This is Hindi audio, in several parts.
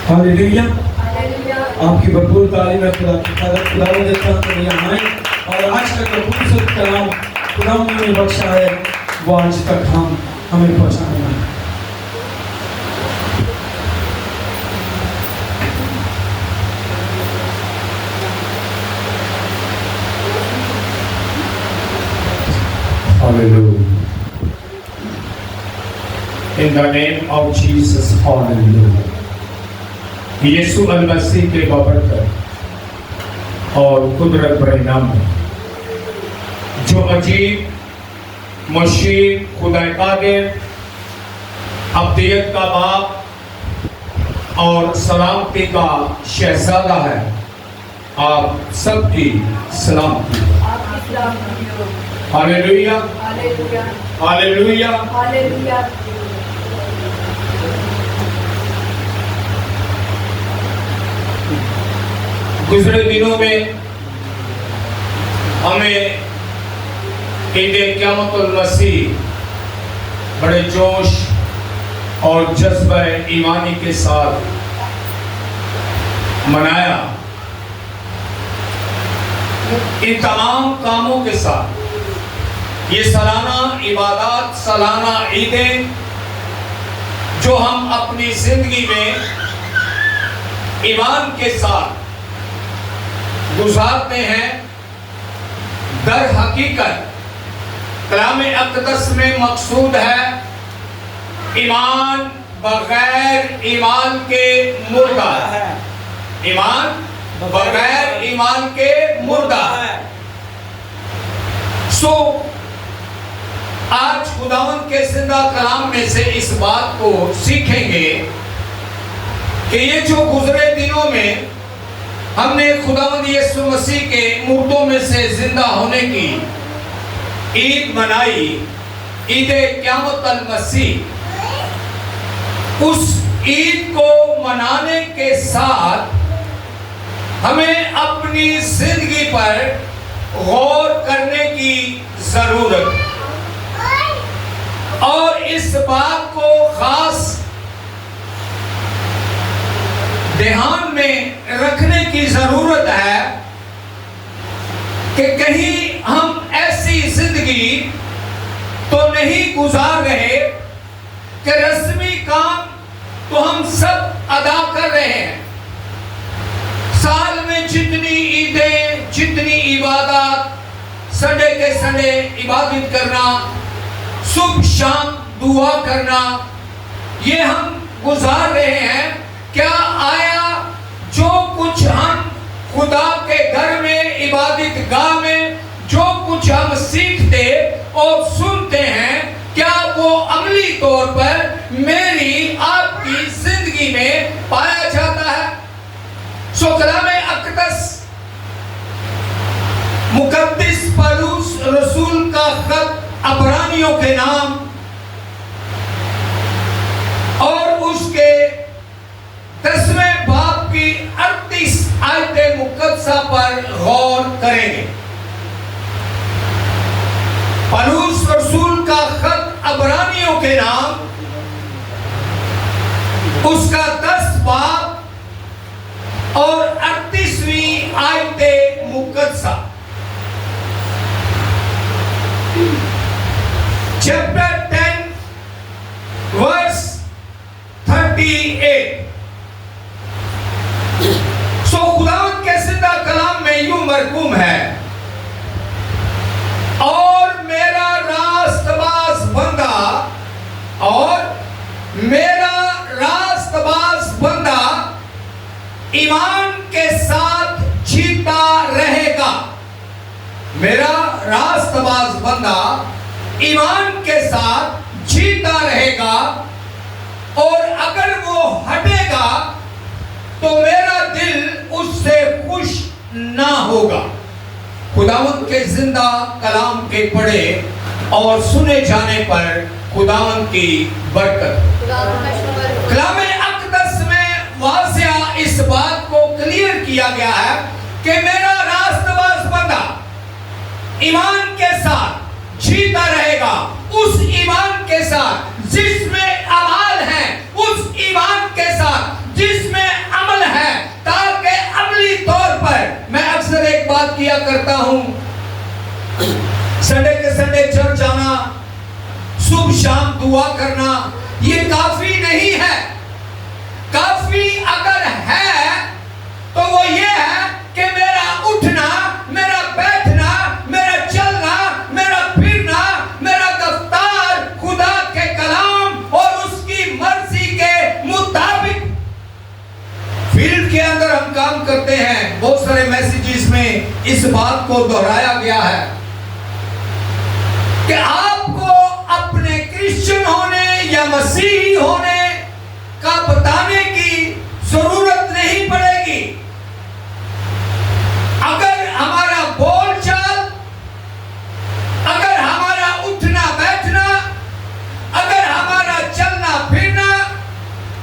हालेलुया। आपकी भरपूर तालीम है। खुदावंद देता हूं यहाँ आए और आज तक जो खूबसूरत कलाम खुदावंद ने बख्शा है वो आज तक हमें पहुँचाना है। Hallelujah. In the name of Jesus, hallelujah. यीशु मसीह के बबरकत और कुदरत भरे नाम में जो अजीब मशीन खुदा कादिर अब्दियत का बाप और सलामती का शहजादा है, आप सबकी सलामती। Hallelujah hallelujah hallelujah. गुजरे दिनों में हमें ईद क़यामतुल मसीह बड़े जोश और जज्बा ईमानी के साथ मनाया। इन तमाम कामों के साथ ये सालाना इबादत, सालाना ईदें जो हम अपनी जिंदगी में ईमान के साथ गुजारते हैं, दर हकीकत कलाम अक़दस में मकसूद है ईमान बगैर ईमान के मुर्दा है। ईमान बगैर ईमान के मुर्दा है। सो आज खुदावंद के जिंदा कलाम में से इस बात को सीखेंगे कि ये जो गुजरे दिनों में हमने खुदावंद यीशु मसीह के मुर्दों में से जिंदा होने की ईद मनाई, ईद क़यामतुल मसीह, उस ईद को मनाने के साथ हमें अपनी जिंदगी पर गौर करने की जरूरत और इस बात को खास ध्यान में रखने की जरूरत है कि कहीं हम ऐसी जिंदगी तो नहीं गुजार रहे कि रस्मी काम तो हम सब अदा कर रहे हैं। साल में जितनी ईदें, जितनी इबादत, संडे के संडे इबादत करना, सुबह शाम दुआ करना, ये हम गुजार रहे हैं। क्या आया जो कुछ हम खुदा के घर में, इबादत गाह में जो कुछ हम सीखते और सुनते हैं, क्या वो अमली तौर पर मेरी आपकी जिंदगी में पाया जाता है? सो कलाम अक़दस मुक़द्दस पौलुस रसूल का खत अब्रानियों के नाम और उसके 10वें बाब की 38 आयत मुक़द्दसा पर गौर करेंगे। पौलुस रसूल का खत अब्रानियों के नाम, उसका 10 बाब और 38वीं आयत मुक़द्दसा। Chapter 10 verse 38। सो खुदावंद के जिंदा कलाम में यूं मरकूम है, और मेरा रास्तबाज बंदा, और मेरा रास्तबाज बंदा ईमान के साथ जीता रहेगा। मेरा रास्तबाज बंदा ईमान के साथ जीता रहेगा, और अगर वो हटेगा तो मेरा दिल उससे खुश ना होगा। खुदावंद के जिंदा कलाम के पढ़े और सुने जाने पर खुदावंद की बरकत। कलाम अक़दस में वाज़िया इस बात को क्लियर किया गया है कि मेरा रास्तबाज बंदा ईमान के साथ जीता रहेगा। उस ईमान के साथ जिसमें अमाल है, उस ईमान के साथ जिसमें हूं, संडे के संडे चर्च आना, सुबह शाम दुआ करना, ये काफी नहीं है। काफी अगर है तो वो ये है कि मेरा उठना, मेरा बैठना, मेरा चलना, मेरा फिरना, मेरा रफ्तार खुदा के कलाम और उसकी मर्जी के मुताबिक। फील्ड के अंदर हम काम करते हैं, बहुत सारे मैसेजेस में इस बात को दोहराया गया है कि आपको अपने क्रिश्चियन होने या मसीही होने का बताने की जरूरत नहीं पड़ेगी। अगर हमारा बोलचाल, अगर हमारा उठना बैठना, अगर हमारा चलना फिरना,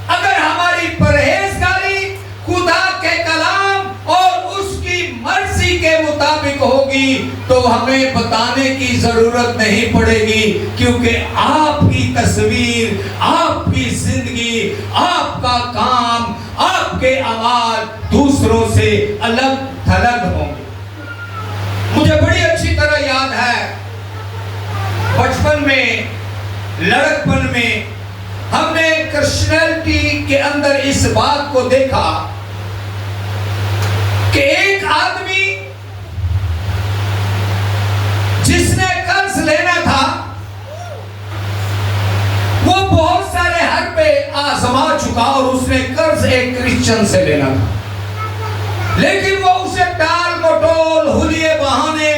अगर हमारी परहेजगारी खुदा के कलाम और उसकी मर्जी के मुताबिक होगी तो हमें बताने की जरूरत नहीं पड़ेगी, क्योंकि आपकी तस्वीर, आपकी जिंदगी, आपका काम, आपके अमाल दूसरों से अलग थलग होंगे। मुझे बड़ी अच्छी तरह याद है, बचपन में, लड़कपन में हमने क्रिश्चियनिटी के अंदर इस बात को देखा कि एक आदमी जिसने कर्ज लेना था, वो बहुत सारे हर पे आजमा चुका और उसने कर्ज एक क्रिश्चियन से लेना था, लेकिन वो उसे टाल मटोल हुलिये बहाने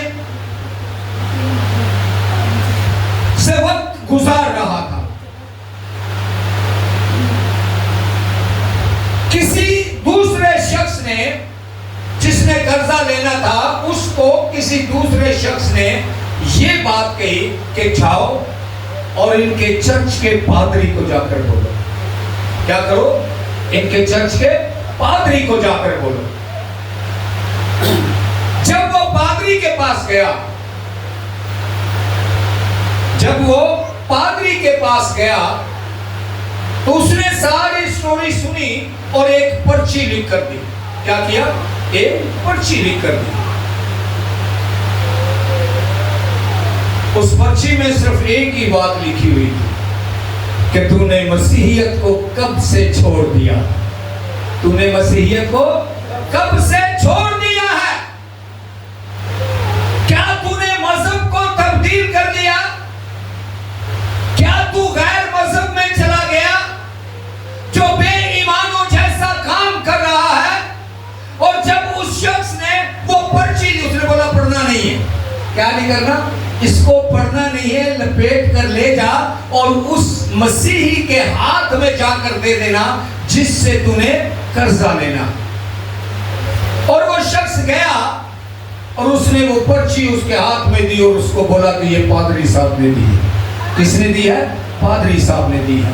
से वक्त गुजार रहा था। किसी दूसरे शख्स ने, जिसने कर्जा लेना था, उसको किसी दूसरे शख्स ने ये बात कही कि जाओ और इनके चर्च के पादरी को जाकर बोलो। क्या करो? इनके चर्च के पादरी को जाकर बोलो। जब वो पादरी के पास गया, जब वो पादरी के पास गया तो उसने सारी स्टोरी सुनी और एक पर्ची लिख कर दी। क्या किया? एक पर्ची लिख कर दी। उस पर्ची में सिर्फ एक ही बात लिखी हुई थी कि तूने मसीहियत को कब से छोड़ दिया, तूने मसीहियत को कब से छोड़ दिया है। क्या तूने मजहब को तब्दील कर दिया? क्या तू गैर मजहब में चला गया जो बेईमानों जैसा काम कर रहा है? और जब उस शख्स ने वो पर्ची ली, उसने बोला पढ़ना नहीं है। क्या नहीं करना? इसको पढ़ना नहीं है, लपेट कर ले जा और उस मसीही के हाथ में जाकर दे देना जिससे तूने कर्जा लेना। और वो शख्स गया और उसने वो पर्ची उसके हाथ में दी और उसको बोला कि ये पादरी साहब ने दी है। किसने दी है? पादरी साहब ने दी है।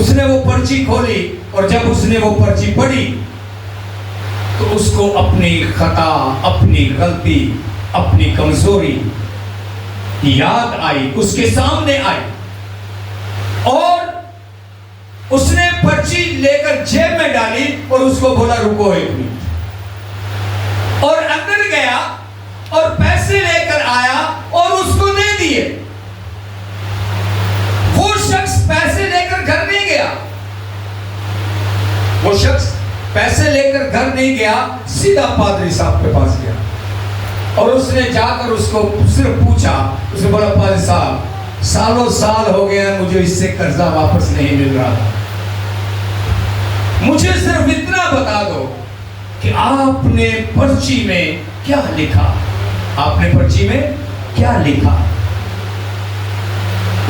उसने वो पर्ची खोली और जब उसने वो पर्ची पढ़ी तो उसको अपनी खता, अपनी गलती, अपनी कमजोरी याद आई, उसके सामने आई और उसने पर्ची लेकर जेब में डाली और उसको बोला रुको एक मिनट, और अंदर गया और पैसे लेकर आया और उसको दे दिए। वो शख्स पैसे लेकर घर नहीं गया, वो शख्स पैसे लेकर घर नहीं गया, सीधा पादरी साहब के पास गया और उसने जाकर उसको सिर्फ पूछा। उसने बोला पादरी साहब, सालों साल हो गया मुझे इससे कर्जा वापस नहीं मिल रहा, मुझे सिर्फ इतना बता दो कि आपने पर्ची में क्या लिखा, आपने पर्ची में क्या लिखा।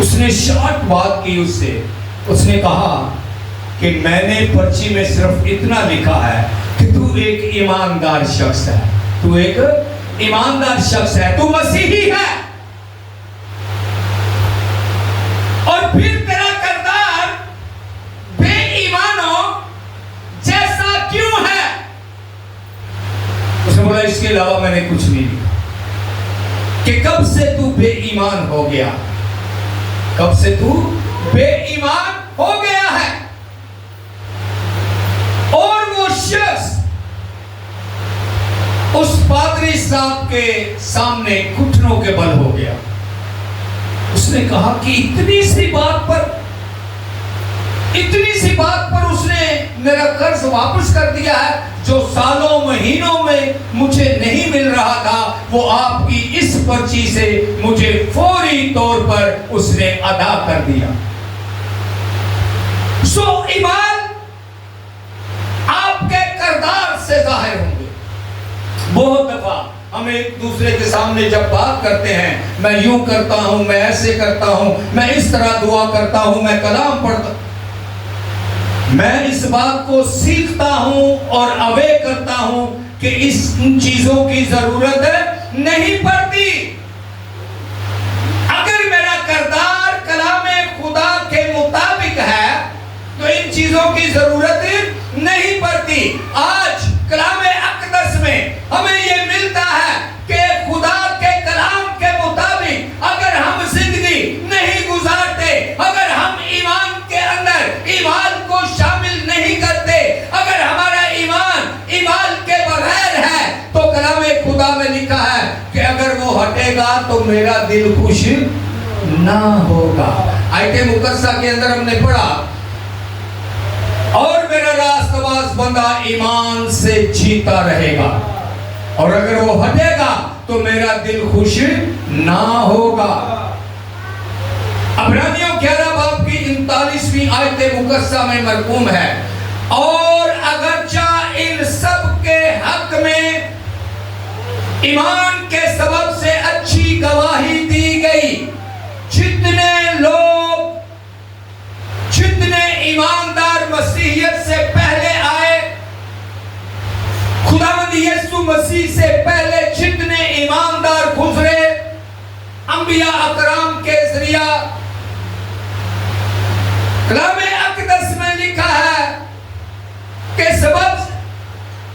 उसने शॉर्ट बात की उससे, उसने कहा कि मैंने पर्ची में सिर्फ इतना लिखा है कि तू एक ईमानदार शख्स है, तू एक ईमानदार शख्स है, तू मसीही है और फिर तेरा किरदार बेईमानों जैसा क्यों है। उसने बोला इसके अलावा मैंने कुछ नहीं लिखा कि कब से तू बेईमान हो गया, कब से तू बेईमान हो गया है। और वो शख्स उस पादरी साहब के सामने घुटनों के बल हो गया। उसने कहा कि इतनी सी बात पर उसने मेरा कर्ज वापस कर दिया है, जो सालों महीनों में मुझे नहीं मिल रहा था, वो आपकी इस पर्ची से मुझे फौरी तौर पर उसने अदा कर दिया। सो ईमान आपके किरदार से जाहिर होंगे। बहुत दफा हम एक दूसरे के सामने जब बात करते हैं, मैं यूं करता हूं, मैं ऐसे करता हूं, मैं इस तरह दुआ करता हूं, मैं कलाम पढ़ता, मैं इस बात को सीखता हूं और अवे करता हूं कि इन चीजों की जरूरत नहीं पड़ती। अगर मेरा किरदार कलामे खुदा के मुताबिक है तो इन चीजों की जरूरत नहीं पड़ती। आज कलामे अक़दस में हमें यह मिलता है कि खुदा के कलाम के मुताबिक अगर हम जिंदगी नहीं गुजारते, अगर हम ईमान के अंदर ईमान को शामिल नहीं करते, अगर हमारा ईमान के बगैर है, तो कलामे खुदा में लिखा है कि अगर वो हटेगा तो मेरा दिल खुश ना होगा। आयते मुकद्दसा के अंदर हमने पढ़ा, और मेरा रास्तबाज बंदा ईमान से जीता रहेगा, और अगर वो हटेगा तो मेरा दिल खुश ना होगा। इब्रानियों 11 बाब की 39वीं आयत मुकद्दसा में मरकूम है, और अगरचा इन सब के हक में ईमान के सबब से अच्छी गवाही दी गई। जितने ईमानदार मसीहियत से पहले आए, खुदावंद यीशु मसीह से पहले जितने ईमानदार गुजरे, अंबिया अकराम के जरिया, कलामे अक़दस में लिखा है कि सबब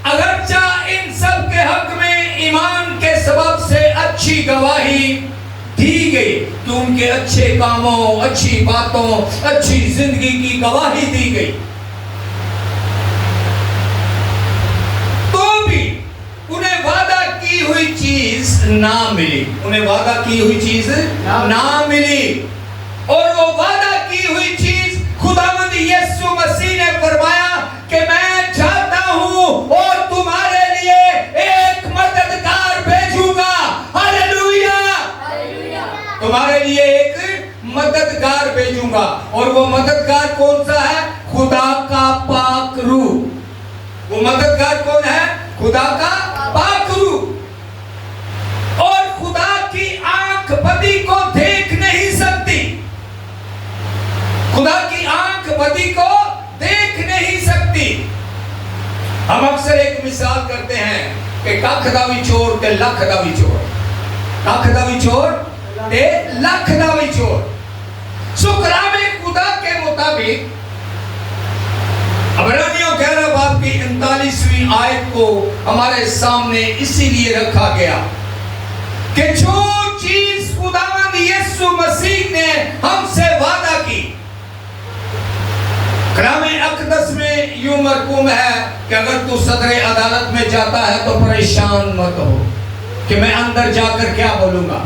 अगरचा इन सब के हक में ईमान के सबब से अच्छी गवाही दी गई, कि उनके अच्छे कामों, अच्छी बातों, अच्छी जिंदगी की गवाही दी गई, तो भी उन्हें वादा की हुई चीज ना मिली। उन्हें वादा की हुई चीज ना मिली, और वो वादा की हुई चीज खुदावंद यीशु मसीह ने फरमाया कि मैं चाहता हूं और तुम्हारे लिए एक मददगार भेजूंगा। हालेलुया, तुम्हारे लिए एक मददगार भेजूंगा। और वो मददगार कौन सा है? खुदा का पाक रूह। वो मददगार कौन है? खुदा का पाक रूह। और खुदा की आंख बदी को देख नहीं सकती, खुदा की आंख बदी को देख नहीं सकती। हम अक्सर एक मिसाल करते हैं कि कख दा भी चोर ते लख दा भी चोर, कख दा भी चोर ते लख दा भी चोर। सो कलामे खुदा के मुताबिक इब्रानियों 11 बाब की 39वीं आयत को हमारे सामने इसीलिए रखा गया कि जो चीज खुदावंद यीशु मसीह ने हमसे वादा की, कलामे अक़दस में यूं मरकूम है कि अगर तू सदरे अदालत में जाता है तो परेशान मत हो कि मैं अंदर जाकर क्या बोलूंगा।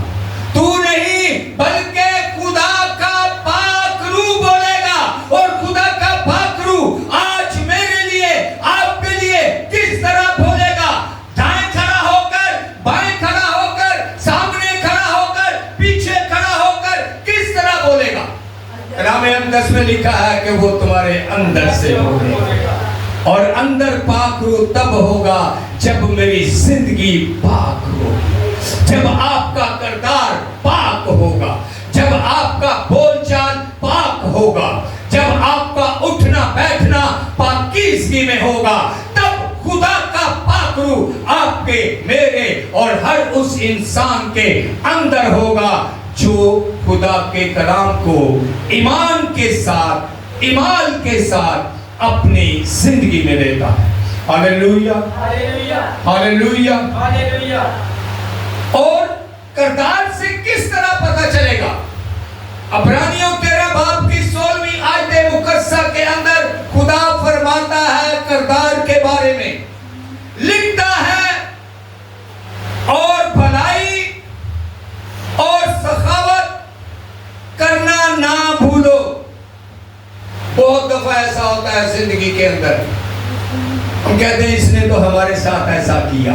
तू नहीं, बल्कि खुदा का पाक रूह बोलेगा। और खुदा का पाक रूह आज मेरे लिए, आपके लिए किस तरह बोलेगा? दाएं खड़ा होकर, बाएं खड़ा होकर, सामने खड़ा होकर, पीछे खड़ा होकर, किस तरह बोलेगा? कलामे अक़दस में लिखा है कि वो तुम्हारे अंदर से बोलेगा। और अंदर पाक रूह तब होगा जब मेरी जिंदगी पाक होगी, जब आपका किरदार पाक होगा, जब आपका बोलचाल पाक होगा, जब आपका उठना बैठना पाकीज़गी में होगा, तब खुदा का पाक रूह आपके, मेरे और हर उस इंसान के अंदर होगा जो खुदा के कलाम को ईमान के साथ, ईमान के साथ अपनी जिंदगी में लेता है। Hallelujah, hallelujah, hallelujah, hallelujah. और किरदार से किस तरह पता चलेगा? इब्रानियों 13 बाब की 16वीं आयत मुकद्दसा के अंदर खुदा फरमाता है किरदार के बारे में, लिखता है और बहुत दफा ऐसा होता है जिंदगी के अंदर, हम कहते हैं इसने तो हमारे साथ ऐसा किया,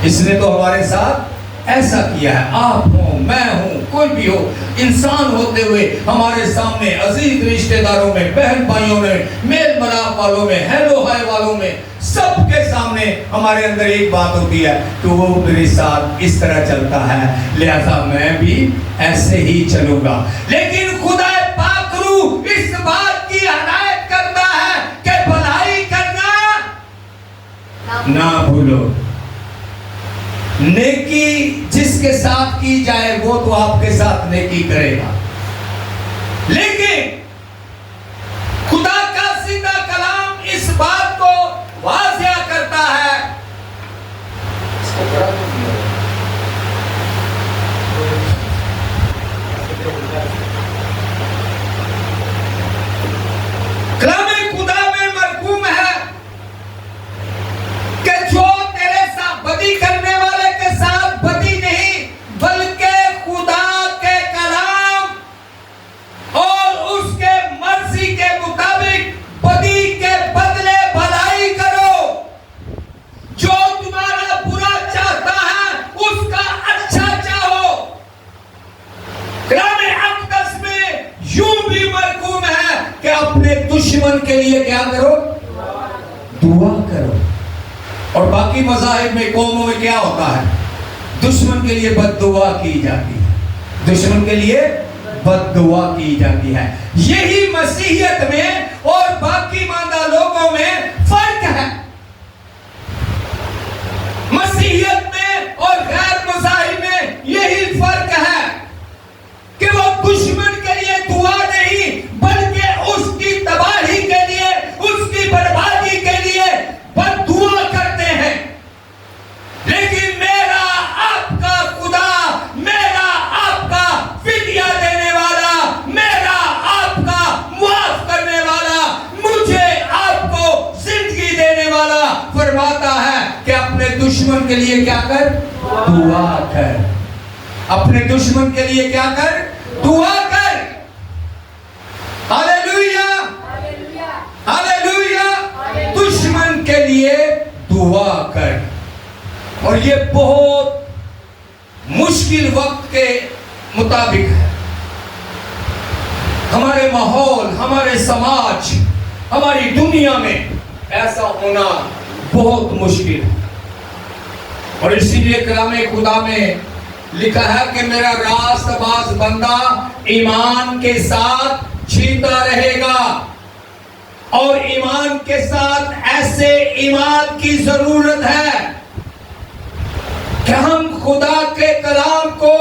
इसने तो हमारे साथ ऐसा किया है। आप हो, मैं हूं, कोई भी हो, इंसान होते हुए हमारे सामने, अजीज रिश्तेदारों में, बहन भाइयों में, मेल मिलाप वालों में, हेलो हाय वालों में, सबके सामने हमारे अंदर एक बात होती है कि वो मेरे साथ इस तरह चलता है, लिहाजा मैं भी ऐसे ही चलूंगा। लेकिन खुदा पाक रूह इस बात की हदायत करता है कि भलाई करना ना भूलो। नेकी जिसके साथ की जाए वो तो आपके साथ नेकी करेगा, लेकिन खुदा का सीधा कलाम इस बात को वाज़िया करता है। कलाम खुदा में मरकूम है कि जो तेरे साथ बदी करने वाले के साथ बदी नहीं, बल्कि खुदा के कलाम और उसके मर्जी के मुताबिक बदी के बदले भलाई करो। जो तुम्हारा बुरा चाहता है उसका अच्छा चाहो। कलाम अक़दस में यूं भी मरकूम है कि अपने दुश्मन के लिए क्या करो? दुआ करो। और बाकी मज़ाहिब में, कौमों में क्या होता है? दुश्मन के लिए बद्दुआ की जाती है, दुश्मन के लिए बद्दुआ की जाती है। यही मसीहियत में और बाकी मानदा लोगों में फर्क है। मसीहियत में और गैर मज़ाहिब में यही फर्क है कि वो दुश्मन के लिए दुआ नहीं, बल्कि उसकी तबाही के लिए, उसकी बर्बादी के लिए बद्दुआ करते हैं। लेकिन मेरा आपका खुदा, मेरा आपका फिदिया देने वाला, मेरा आपका मुआफ करने वाला, मुझे आपको जिंदगी देने वाला फरमाता है कि अपने दुश्मन के लिए क्या कर? दुआ कर। अपने दुश्मन के लिए क्या कर? दुआ कर। Hallelujah, hallelujah. दुश्मन के लिए दुआ कर। और ये बहुत मुश्किल वक्त के मुताबिक है। हमारे माहौल, हमारे समाज, हमारी दुनिया में ऐसा होना बहुत मुश्किल है। और इसीलिए कलाम खुदा में लिखा है कि मेरा रास्तबाज बंदा ईमान के साथ जीता रहेगा। और ईमान के साथ ऐसे ईमान की जरूरत है कि हम खुदा के कलाम को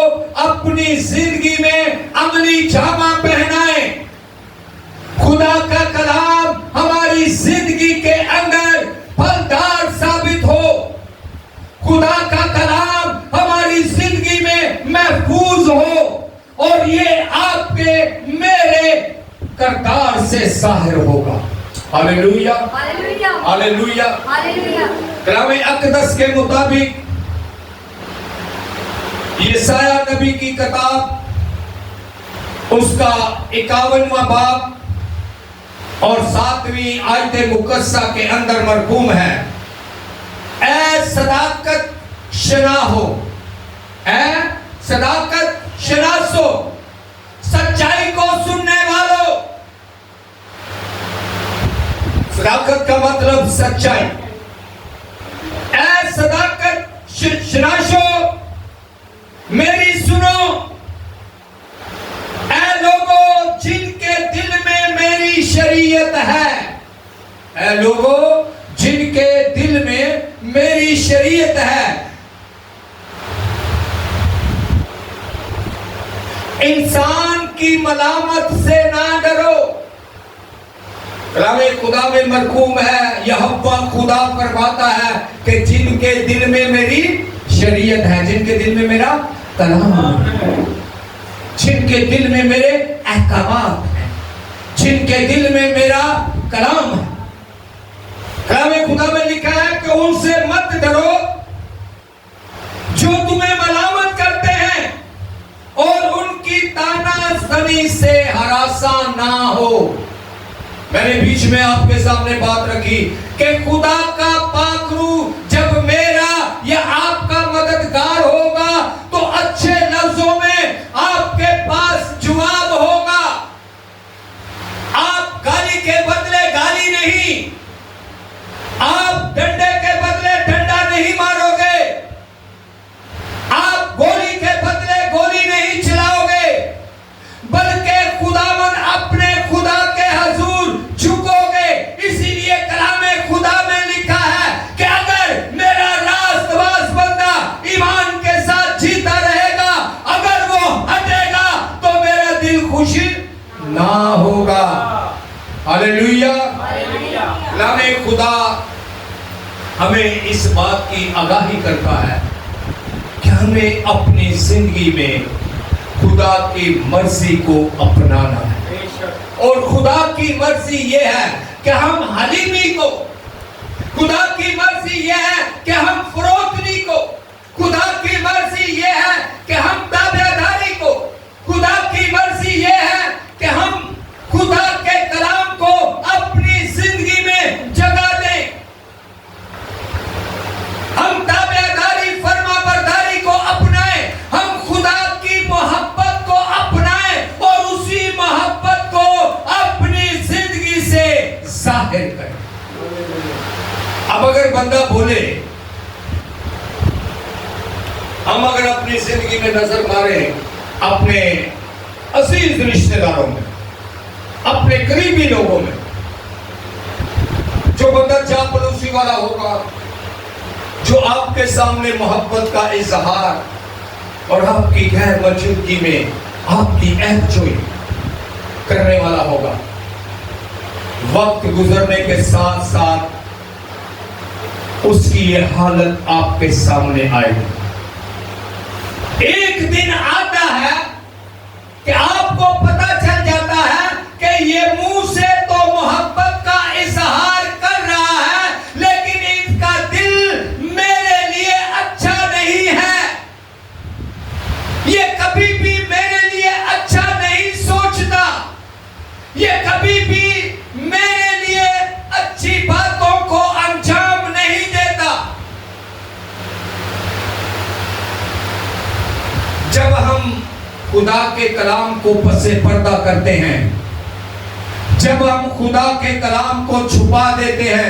अपनी जिंदगी में अमली जामा पहनाएं। खुदा का कलाम हमारी जिंदगी के अंदर फलदार साबित हो। खुदा का कलाम हमारी जिंदगी में महफूज हो और ये आपके मेरे करदार से जाहिर होगा। Hallelujah, hallelujah, hallelujah, hallelujah. कलाम अक़दस के मुताबिक यशायाह नबी की किताब, उसका 51वां बाब और 7वीं आयत मुकद्दसा के अंदर मरकूम है, ऐ सदाकत शनाहो, ऐ सदाकत शनासो, सच्चाई को सुनने वालों। सदाकत का मतलब सच्चाई। ऐ सदाकत शनासो, मेरी सुनो। ऐ लोगों जिनके दिल में मेरी शरीयत है, ऐ लोगों जिनके दिल में मेरी शरीयत है, इंसान की मलामत से ना डरो। कलाम खुदा में मरकूम है, यहोवा खुदा फरमाता है कि जिनके दिल में मेरी शरीयत है, जिनके दिल में मेरा कलाम है, जिनके दिल में मेरे अहकामात हैं, जिनके दिल में मेरा कलाम है। कलाम खुदा में लिखा है कि उनसे मत डरो जो तुम्हें मलामत करते हैं और उनकी तानाज़नी से हरासा ना हो। मैंने बीच में आपके सामने बात रखी कि खुदा का पाक रूह जब मेरा या आपका मददगार होगा तो अच्छे लफ्जों में आपके पास जवाब होगा। आप गाली के बदले गाली नहीं, आप डंडे के बदले डंडा नहीं मारोगे, आप गोली के बदले गोली नहीं चलाओगे, बल्कि खुदावन अपने खुदा के हजूर झुकोगे। इसीलिए कलामे खुदा में लिखा है कि अगर मेरा रास्तबाज बंदा ईमान के साथ जीता रहेगा, अगर वो हटेगा तो मेरा दिल खुशी ना होगा। हालेलुया। कलामे खुदा हमें इस बात की आगाही करता है कि हमें अपनी जिंदगी में खुदा की मर्जी को अपनाना है। और खुदा की मर्जी यह है कि हम हलीमी को, खुदा की मर्जी यह है कि हम फरोख्तनी को, खुदा की मर्जी यह है कि हम ताबेदारी को, खुदा की मर्जी यह है कि हम खुदा के कलाम को अपनी जिंदगी में जगह दें। हम ताबेदारी फरमाबरदारी को अपनाएं, हम खुदा की मोहब्बत को अपनाएं और उसी मोहब्बत को अपनी जिंदगी से जाहिर करें। अब अगर बंदा बोले, हम अगर अपनी जिंदगी में नजर मारें अपने अजीज रिश्तेदारों में, अपने करीबी लोगों में, जो बंदा चापलूसी वाला होगा, जो आपके सामने मोहब्बत का इजहार और आपकी गैर मौजूदगी में आपकी एंजॉय करने वाला होगा, वक्त गुजरने के साथ साथ उसकी ये हालत आपके सामने आएगी। एक दिन आता है कि आपको पता चल जाता है कि ये मुंह से तो मोहब्बत का इजहार कर रहा है, लेकिन इसका दिल मेरे लिए अच्छा नहीं है, ये कभी भी मेरे लिए अच्छा नहीं सोचता, ये कभी भी मेरे लिए अच्छी बातों को अंजाम नहीं देता। जब हम खुदा के कलाम को पसे पर्दा करते हैं, जब हम खुदा के कलाम को छुपा देते हैं,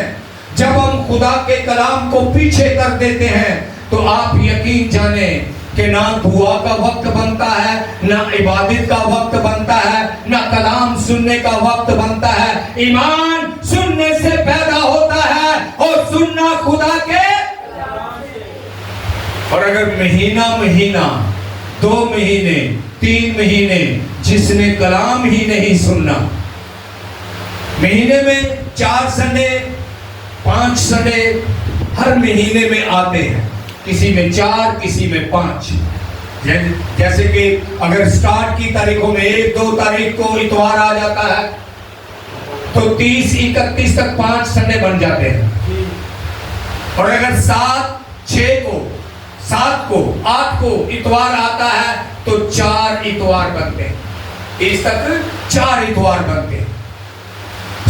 जब हम खुदा के कलाम को पीछे कर देते हैं, तो आप यकीन जाने कि ना दुआ का वक्त बनता है, ना इबादत का वक्त बनता है, ना कलाम सुनने का वक्त बनता है। ईमान सुनने से पैदा होता है और सुनना खुदा के। और अगर महीना महीना, 2 महीने, 3 महीने जिसने कलाम ही नहीं सुनना, महीने में 4 संडे, 5 संडे हर महीने में आते हैं, किसी में 4, किसी में 5। जैसे कि अगर स्टार्ट की तारीखों में 1-2 तारीख को इतवार आ जाता है तो 30-31 तक 5 संडे बन जाते हैं। और अगर 7 को 8 को इतवार आता है तो 4 इतवार बनते हैं, इस तक 4 इतवार बनते हैं।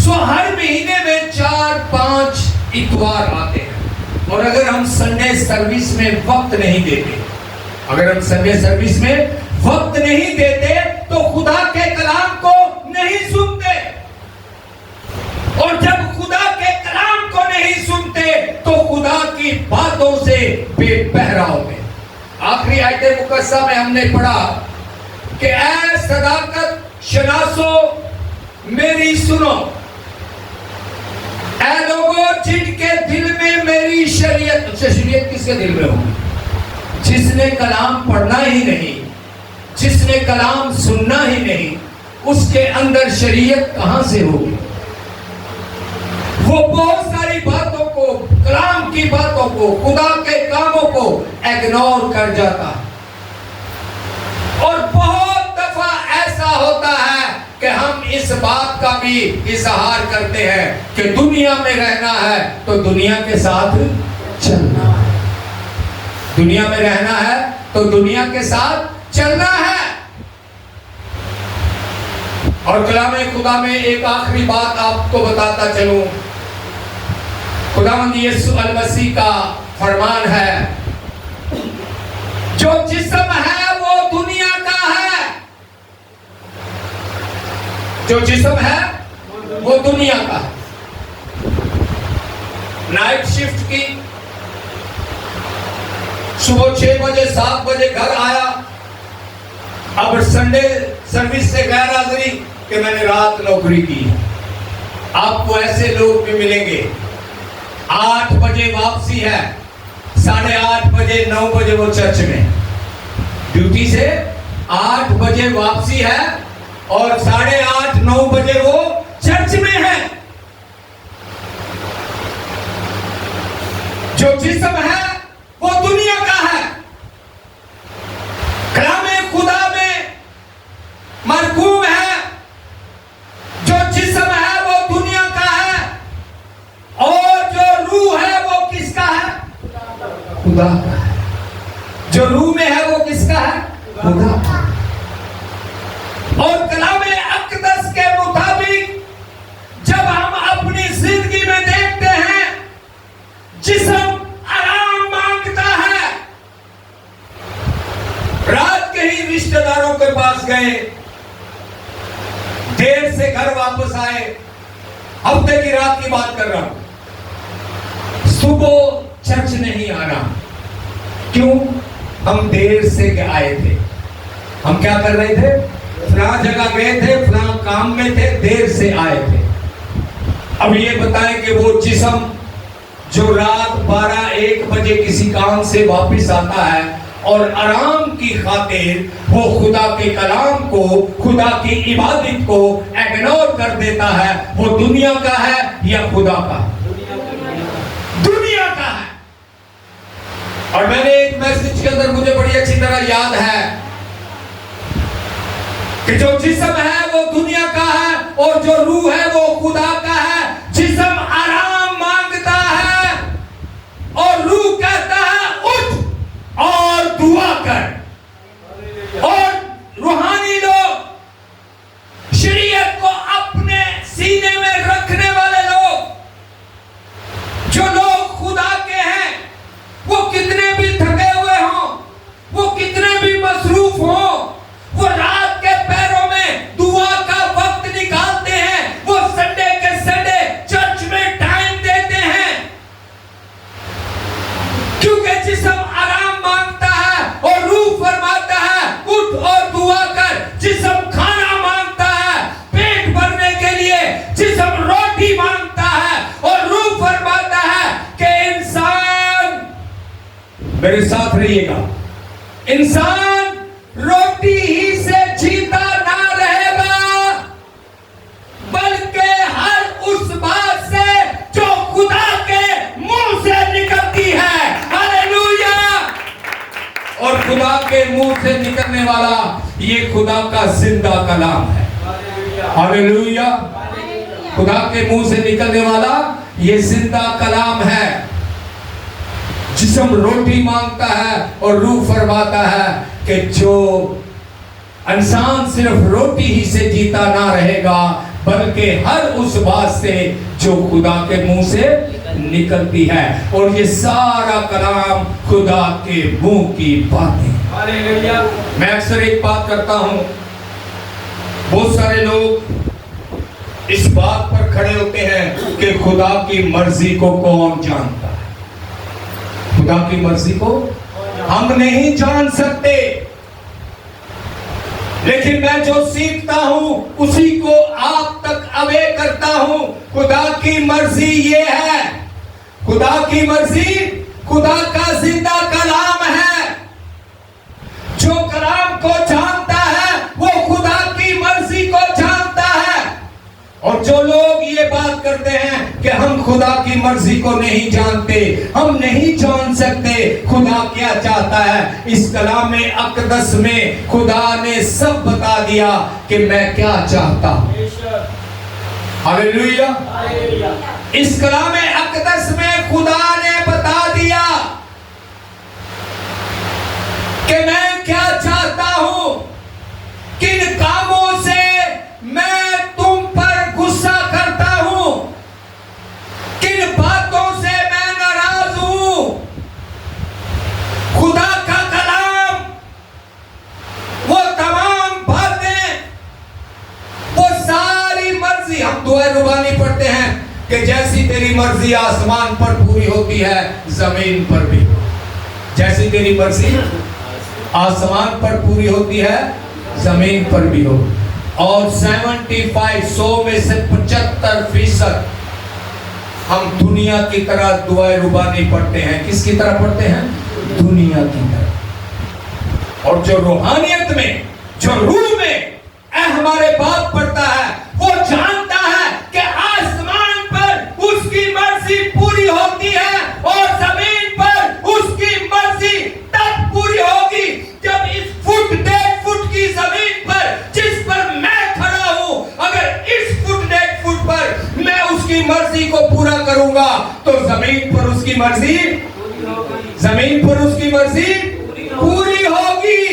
सो हर महीने में 4-5 इतवार आते हैं। और अगर हम संडे सर्विस में वक्त नहीं देते, अगर हम संडे सर्विस में वक्त नहीं देते तो खुदा के कलाम को नहीं सुनते, और जब खुदा के कलाम को नहीं सुनते तो खुदा की बातों से बेपहरा होते। आखिरी आयत मुकद्दसा में हमने पढ़ा कि ऐ सदाकत शनासो मेरी सुनो, ऐ लोगों जिनके दिल में मेरी शरीयत, शरीयत किसके दिल में होगी? जिसने कलाम पढ़ना ही नहीं, जिसने कलाम सुनना ही नहीं, उसके अंदर शरीयत कहां से होगी? वो बहुत सारी बातों को, कलाम की बातों को, खुदा के कामों को इग्नोर कर जाता है। और बहुत दफा ऐसा होता है कि हम इस बात का भी इजहार करते हैं कि दुनिया में रहना है तो दुनिया के साथ चलना है, दुनिया में रहना है तो दुनिया के साथ चलना है। और कलाम खुदा में एक आखिरी बात आपको बताता चलूं। खुदावंद यीशु मसीह का फरमान है, जो जिस्म है वो दुनिया का है। जो जिस्म है वो दुनिया का है। नाइट शिफ्ट की, सुबह 6 बजे 7 बजे घर आया, अब संडे सर्विस से गैर हाजिरी कि मैंने रात नौकरी की। आपको ऐसे लोग भी मिलेंगे। 8 बजे वापसी है, 8:30 बजे 9 बजे वो चर्च में ड्यूटी से 8 बजे वापसी है और 8:30 9 बजे वो चर्च में है। जो जिस्म है वो दुनिया का है। कलामे खुदा में मरकूम है, जो जिस्म है वो दुनिया का है और जो रूह है वो किसका है? खुदा का है। जो रूह में है वो किसका है? खुदा का। और कलामे अक़दस के मुताबिक जब हम अपनी जिंदगी में देखते हैं जिस्म आराम मांगता है। रात के ही रिश्तेदारों के पास गए, देर से घर वापस आए, हफ्ते की रात की बात कर रहा हूं। सुबह चर्च नहीं आना, क्यों? हम देर से आए थे। हम क्या कर रहे थे? फलां जगह गए थे, फलां काम में थे, देर से आए थे। अब ये बताएं कि वो जिस्म जो रात 12-1 बजे किसी काम से वापस आता है और आराम की खातिर वो खुदा के कलाम को, खुदा की इबादत को इग्नोर कर देता है, वो दुनिया का है या खुदा का? दुनिया का है। और मैंने एक मैसेज के अंदर, मुझे बड़ी अच्छी तरह याद है कि जो जिस्म है वो दुनिया का है और जो रूह है वो खुदा का है। जिस्म आराम मांगता है और रूह कहता है उठ और दुआ कर। और रूहानी लोग, शरीयत को अपने सीने में रखने वाले लोग, जो लोग खुदा के हैं, वो कितने भी थके हुए हों, वो कितने भी मसरूफ हों, वो रात के पैरों में दुआ का वक्त निकालते हैं। वो संडे के संडे चर्च में टाइम देते हैं, क्योंकि जिस्म आराम मांगता है और रूह फरमाता है उठ और दुआ कर। जिस्म खाना मांगता है पेट भरने के लिए, जिस्म रोटी मांगता है और रूह फरमाता है कि इंसान, मेरे साथ रहिएगा, इंसान रोटी ही से जीता ना रहेगा, बल्कि हर उस बात से जो खुदा के मुंह से निकलती है। हालेलुया। और खुदा के मुंह से निकलने वाला ये खुदा का जिंदा कलाम है। हालेलुया। खुदा के मुंह से निकलने वाला ये जिंदा कलाम है। जिस्म रोटी मांगता है और रूह फरमाता है कि जो इंसान सिर्फ रोटी ही से जीता ना रहेगा, बल्कि हर उस बात से जो खुदा के मुंह से निकलती है। और ये सारा कलाम खुदा के मुंह की बातें। मैं अक्सर एक बात करता हूं, बहुत सारे लोग इस बात पर खड़े होते हैं कि खुदा की मर्जी को कौन जानता है। खुदा की मर्जी को हम नहीं जान सकते, लेकिन मैं जो सीखता हूं उसी को आप तक अवे करता हूं। खुदा की मर्जी ये है, खुदा की मर्जी खुदा का जिंदा कलाम है। जो कलाम को जानता है वो खुदा की मर्जी को जानता है। और जो लोग ये बात करते हैं कि हम खुदा की मर्जी को नहीं जानते, हम नहीं जान सकते खुदा क्या चाहता है, इस कलाम में अक़दस में खुदा ने सब बता दिया कि मैं क्या चाहता हूं। हालेलुया। इस कलाम में अक़दस में खुदा ने बता दिया कि मैं क्या चाहता हूं, किन कामों से मैं कि जैसी तेरी मर्जी आसमान पर पूरी होती है जमीन पर भी, जैसी तेरी मर्जी आसमान पर पूरी होती है जमीन पर भी हो। और 100 में से 75% हम दुनिया की तरह दुआए रुबानी पढ़ते हैं। किसकी तरह पढ़ते हैं? दुनिया की तरह। और जो रूहानियत में, जो रूह में हमारे बाप पढ़ता है, वो जानता है कि आसमान पर उसकी मर्जी पूरी होती है और जमीन पर उसकी मर्जी तब पूरी होगी जब इस फुट 1.5 फुट की जमीन पर जिस पर मैं खड़ा हूं, अगर इस फुट 1.5 फुट पर मैं उसकी मर्जी को पूरा करूंगा तो जमीन पर उसकी मर्जी पूरी होगी।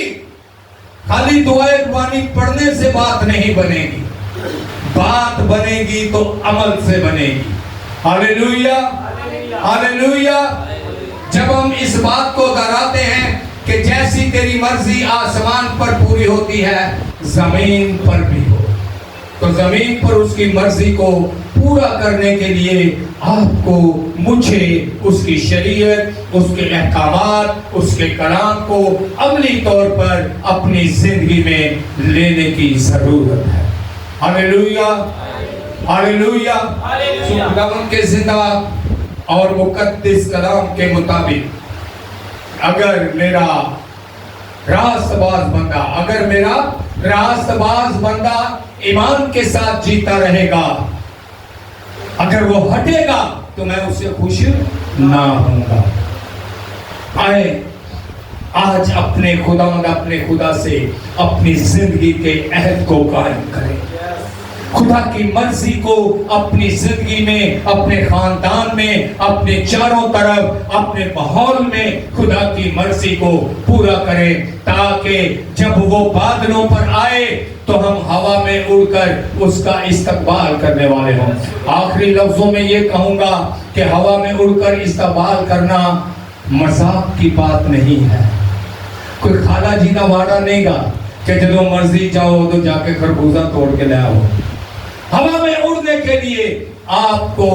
खाली दुआए रुबानी पढ़ने से बात नहीं बनेगी, बात बनेगी तो अमल से बनेगी। Hallelujah, hallelujah. जब हम इस बात को दोहराते हैं कि जैसी तेरी मर्जी आसमान पर पूरी होती है जमीन पर भी हो, तो जमीन पर उसकी मर्जी को पूरा करने के लिए आपको, मुझे उसकी शरीयत, उसके अहकामात, उसके कलाम को अमली तौर पर अपनी जिंदगी में लेने की जरूरत है। Hallelujah, hallelujah. खुदावंद के जिंदा और मुकद्दस कलाम के मुताबिक अगर मेरा रास्तबाज बंदा ईमान के साथ जीता रहेगा, अगर वो हटेगा तो मैं उससे खुश ना होऊंगा। आए आज अपने खुदा से अपनी जिंदगी के अहद को कायम करें। खुदा की मर्जी को अपनी जिंदगी में, अपने खानदान में, अपने चारों तरफ, अपने माहौल में खुदा की मर्जी को पूरा करें, ताकि जब वो बादलों पर आए तो हम हवा में उड़कर उसका इस्तकबाल करने वाले हों। आखिरी लफ्जों में ये कहूंगा कि हवा में उड़कर इस्तकबाल करना मजाक की बात नहीं है। कोई खाला जी का वादा नहींगा कि जब मर्जी जाओ तो जाके खरबूजा तोड़ के ले आओ। हवा में उड़ने के लिए आपको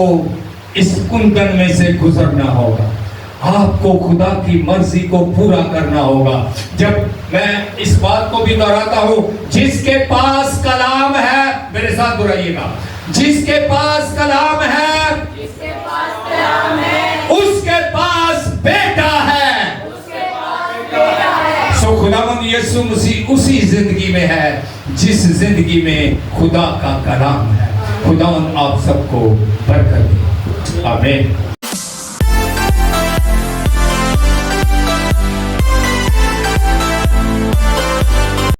इस कुंदन में से गुजरना होगा, आपको खुदा की मर्जी को पूरा करना होगा। जब मैं इस बात को भी दोहराता हूं, जिसके पास कलाम है, मेरे साथ दोहराइएगा, जिसके पास कलाम है, उसके पास बेटा है। सो खुदावंद यीशु मसीह उसी जिंदगी में है जिस जिंदगी में खुदा का कलाम है। खुदावंद आप सबको बरकत दे। आमीन।